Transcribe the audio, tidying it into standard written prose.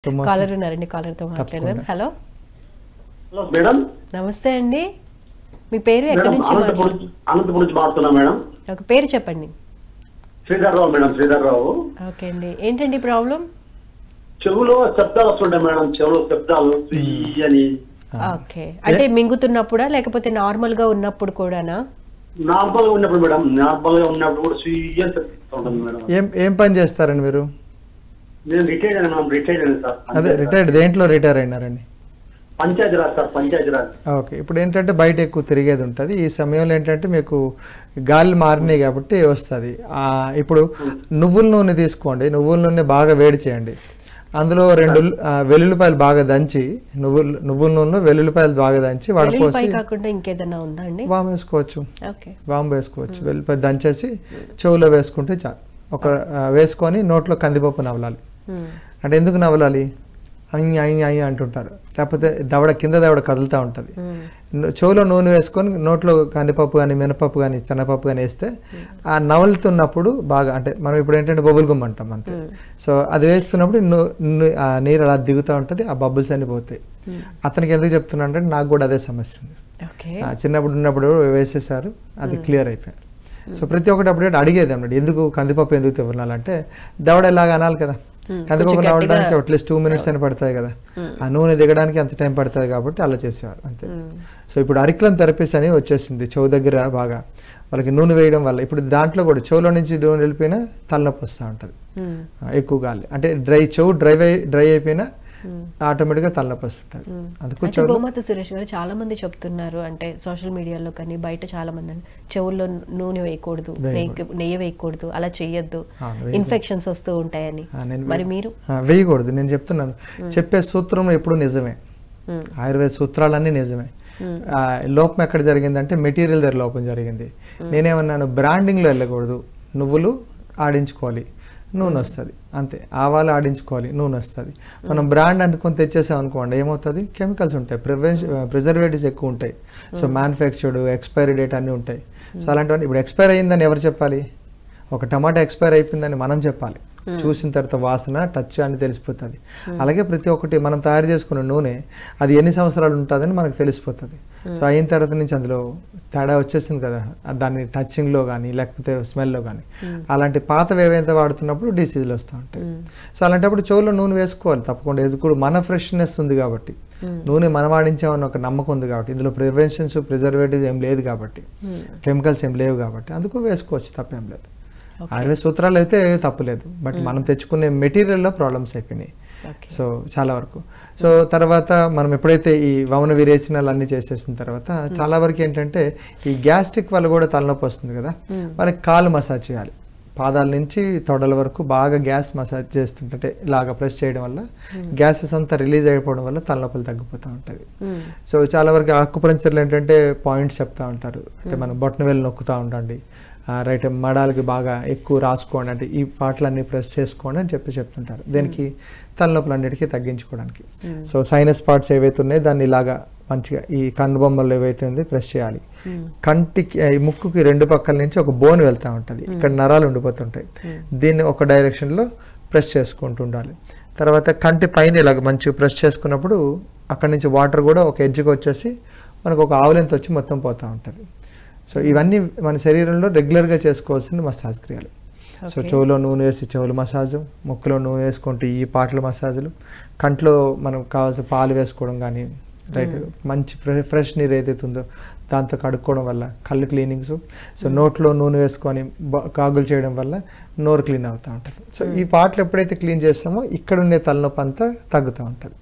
Caller ఉన్నారండి, కాలర్తో మాట్లాడదాం. Hello hello madam. నమస్తే అండి, మీ పేరు ఎక్కడి నుంచి? అనంతపురం నుంచి మాట్లాడుతున్నా మేడం. ఒక పేరు చెప్పండి. శ్రీధర్రావు మేడం, శ్రీధర్రావు. ఓకే అండి, ఏంటండి ప్రాబ్లం? చెవులో శబ్దాలు వస్తుంటాయి మేడం, చెవులో శబ్దాలు అని. ఓకే, అంటే మింగుతున్నప్పుడా లేకపోతే నార్మల్ గా ఉన్నప్పుడు కూడానా? నార్మల్ గా ఉన్నప్పుడు మేడం, నార్మల్ గా ఉన్నప్పుడు కూడా స్వీయ అని చెప్తుంటుంది మేడం. ఏం పని చేస్తారండి మీరు? నేను రిటైర్డ్ అయినా మేడం, రిటైర్డ్ అయినా సార్. అదే రిటైర్డ్, దేంట్లో రిటైర్ అయినారండి? పంచాయతీరాజ్ సార్, పంచాయతీరాజ్. ఓకే, ఇప్పుడు ఏంటంటే బయట ఎక్కువ తిరిగేది ఉంటుంది. ఈ సమయంలో ఏంటంటే మీకు గాలి మారినాయి కాబట్టి వస్తుంది. ఇప్పుడు నువ్వుల నూనె తీసుకోండి, నువ్వుల నూనె బాగా వేడి చేయండి, అందులో 2 వెల్లుల్లిపాయలు బాగా దంచి, నువ్వుల నూనె వెల్లుల్లిపాయలు బాగా దంచి వాడుకోవచ్చు. కాకుండా ఇంకేదైనా ఉందా అండి? వాము వేసుకోవచ్చు, ఓకే, వాము వేసుకోవచ్చు. వెల్లుల్లిపాయలు దంచేసి చెవులో వేసుకుంటే చాలు. వేసుకొని నోట్లో కందిపప్పు నవలాలి. అంటే ఎందుకు నవలాలి? అయ్యి అయ్యి అయ్యి అంటుంటారు, లేకపోతే కింద దవడ కదులుతూ ఉంటుంది. చెవులో నూనె వేసుకొని నోట్లో కందిపప్పు కానీ మినపప్పు కానీ శనగపప్పు కానీ వేస్తే ఆ నవలుతున్నప్పుడు బాగా, అంటే మనం ఇప్పుడు ఏంటంటే బబుల్ గమ్ అంటాం అంతే. సో అది వేస్తున్నప్పుడు ఆ నీరు అలా దిగుతూ ఉంటుంది, ఆ బబుల్స్ అన్ని పోతాయి. అతనికి ఎందుకు చెప్తున్నా అంటే నాకు కూడా అదే సమస్య ఉంది. చిన్నప్పుడు ఉన్నప్పుడు వేసేసారు, అది క్లియర్ అయిపోయింది. సో ప్రతి ఒక్కటి అప్పుడు అడిగేది అన్నమాట, ఎందుకు కందిపప్పు ఎందుకు తినాలంటే దవడ ఎలాగ అనాలి కదా, కందిపప్పు నవ్వడానికి అట్లీస్ట్ 2 minutes అని పడుతుంది కదా, ఆ నూనె దిగడానికి అంత టైం పడుతుంది కాబట్టి అలా చేసేవారు అంతే. సో ఇప్పుడు అరిక్లం థెరపీస్ అని వచ్చేసింది చెవు దగ్గర బాగా వాళ్ళకి నూనె వేయడం వల్ల. ఇప్పుడు దాంట్లో కూడా చెవులో నుంచి నూనె వెళ్ళిపోయినా తలనొప్పి వస్తూ ఉంటుంది, ఎక్కువ గాలి అంటే చెవు డ్రై అయిపోయినా ఆటోమేటిక్గా తలనొప్పి వస్తుంటుంది. అందుకు గోమాత సురేష్ గారు చాలా మంది చెప్తున్నారు, అంటే సోషల్ మీడియాలో కానీ బయట చాలా మంది చెవుల్లో నూనె వేయకూడదు, నెయ్యి వేయకూడదు, అలా చెయ్యొద్దు, ఇన్ఫెక్షన్స్ వస్తూ ఉంటాయని. మరి మీరు? వేయకూడదు, నేను చెప్తున్నాను. చెప్పే సూత్రం ఎప్పుడు నిజమే, ఆయుర్వేద సూత్రాలన్నీ నిజమే. లోపం ఎక్కడ జరిగిందంటే మెటీరియల్ దగ్గర లోపం జరిగింది. నేనేమన్నాను, బ్రాండింగ్లో వెళ్ళకూడదు. నువ్వులు ఆడించుకోవాలి, నూనె వస్తుంది అంతే. ఆవాలు ఆడించుకోవాలి, నూనె వస్తుంది. మనం బ్రాండ్ అందుకొని తెచ్చేసాం అనుకోండి, ఏమవుతుంది? కెమికల్స్ ఉంటాయి, ప్రిజర్వేటివ్స్ ఎక్కువ ఉంటాయి. సో మ్యానుఫ్యాక్చర్డ్, ఎక్స్పైరీ డేట్ అన్నీ ఉంటాయి. సో అలాంటివన్నీ ఇప్పుడు ఎక్స్పైర్ అయ్యిందని ఎవరు చెప్పాలి? ఒక టమాటా ఎక్స్పైర్ అయిపోయిందని మనం చెప్పాలి. చూసిన తర్వాత వాసన, టచ్ అని తెలిసిపోతుంది. అలాగే ప్రతి ఒక్కటి మనం తయారు చేసుకున్న నూనె అది ఎన్ని సంవత్సరాలు ఉంటుందని మనకు తెలిసిపోతుంది. సో అయిన తర్వాత నుంచి అందులో తేడా వచ్చేసింది కదా, దాన్ని టచింగ్లో కానీ లేకపోతే స్మెల్లో కానీ. అలాంటి పాతవి ఏవైతే వాడుతున్నప్పుడు డిసీజులు వస్తూ ఉంటాయి. సో అలాంటప్పుడు చెవులో నూనె వేసుకోవాలి తప్పకుండా. ఇది కూడా మన ఫ్రెష్నెస్ ఉంది కాబట్టి, నూనె మనం వాడించామని ఒక నమ్మకం ఉంది కాబట్టి, ఇందులో ప్రివెన్షన్స్, ప్రిజర్వేటివ్స్ ఏం లేదు కాబట్టి, కెమికల్స్ ఏం లేవు కాబట్టి అందుకు వేసుకోవచ్చు, తప్పేం లేదు. ఆయుర్వేద సూత్రాలు అయితే తప్పులేదు, బట్ మనం తెచ్చుకునే మెటీరియల్లో ప్రాబ్లమ్స్ అయిపోయినాయి. సో చాలా వరకు. సో తర్వాత మనం ఎప్పుడైతే ఈ వమన విరేచనాలు అన్నీ చేసేసిన తర్వాత చాలా వరకు ఏంటంటే ఈ గ్యాస్ట్రిక్ వల్ల కూడా తలనొప్పి వస్తుంది కదా, వాళ్ళకి కాలు మసాజ్ చేయాలి. పాదాల నుంచి తొడల వరకు బాగా గ్యాస్ మసాజ్ చేస్తుంటే ఇలాగ ప్రెస్ చేయడం వల్ల గ్యాసెస్ అంతా రిలీజ్ అయిపోవడం వల్ల తలనొప్పులు తగ్గిపోతూ ఉంటుంది. సో చాలా వరకు ఆకుపంచర్లు ఏంటంటే పాయింట్స్ చెప్తూ ఉంటారు, అంటే మనం బొట్టన వేలు నొక్కుతూ ఉండండి, రైట్ మడాలకి బాగా ఎక్కువ రాసుకోండి, అంటే ఈ పాటలన్నీ ప్రెస్ చేసుకోండి అని చెప్తుంటారు. దీనికి తలనొప్పులు అన్నిటికీ తగ్గించుకోవడానికి. సో సైనస్ పార్ట్స్ ఏవైతే ఉన్నాయో దాన్ని ఇలాగా మంచిగా ఈ కన్ను బొమ్మలు ఏవైతే ఉంది ప్రెస్ చేయాలి. కంటికి, ముక్కుకి 2 పక్కల నుంచి ఒక బోన్ వెళ్తూ ఉంటుంది, ఇక్కడ నరాలు ఉండిపోతుంటాయి, దీన్ని ఒక డైరెక్షన్లో ప్రెస్ చేసుకుంటూ ఉండాలి. తర్వాత కంటి పైన ఇలాగ మంచిగా ప్రెస్ చేసుకున్నప్పుడు అక్కడి నుంచి వాటర్ కూడా ఒక ఎడ్జ్కి వచ్చేసి మనకు ఒక ఆవులెంత వచ్చి మొత్తం పోతూ ఉంటుంది. సో ఇవన్నీ మన శరీరంలో రెగ్యులర్గా చేసుకోవాల్సిన మసాజ్ క్రియలు. సో చెవులో నూనె వేసి చెవులు మసాజు, ముక్కులో నూనె వేసుకుంటూ ఈ పాటల మసాజులు, కంట్లో మనం కావాల్సిన పాలు వేసుకోవడం కానీ, రైట్ మంచి ఫ్రెష్ నీరు ఏదైతే ఉందో దాంతో కడుక్కోవడం వల్ల కళ్ళు క్లీనింగ్స్. సో నోట్లో నూనె వేసుకొని కాగులు చేయడం వల్ల నోరు క్లీన్ అవుతూ ఉంటుంది. సో ఈ పాటలు ఎప్పుడైతే క్లీన్ చేస్తామో ఇక్కడ ఉండే తలనొప్పి అంతా తగ్గుతూ ఉంటుంది.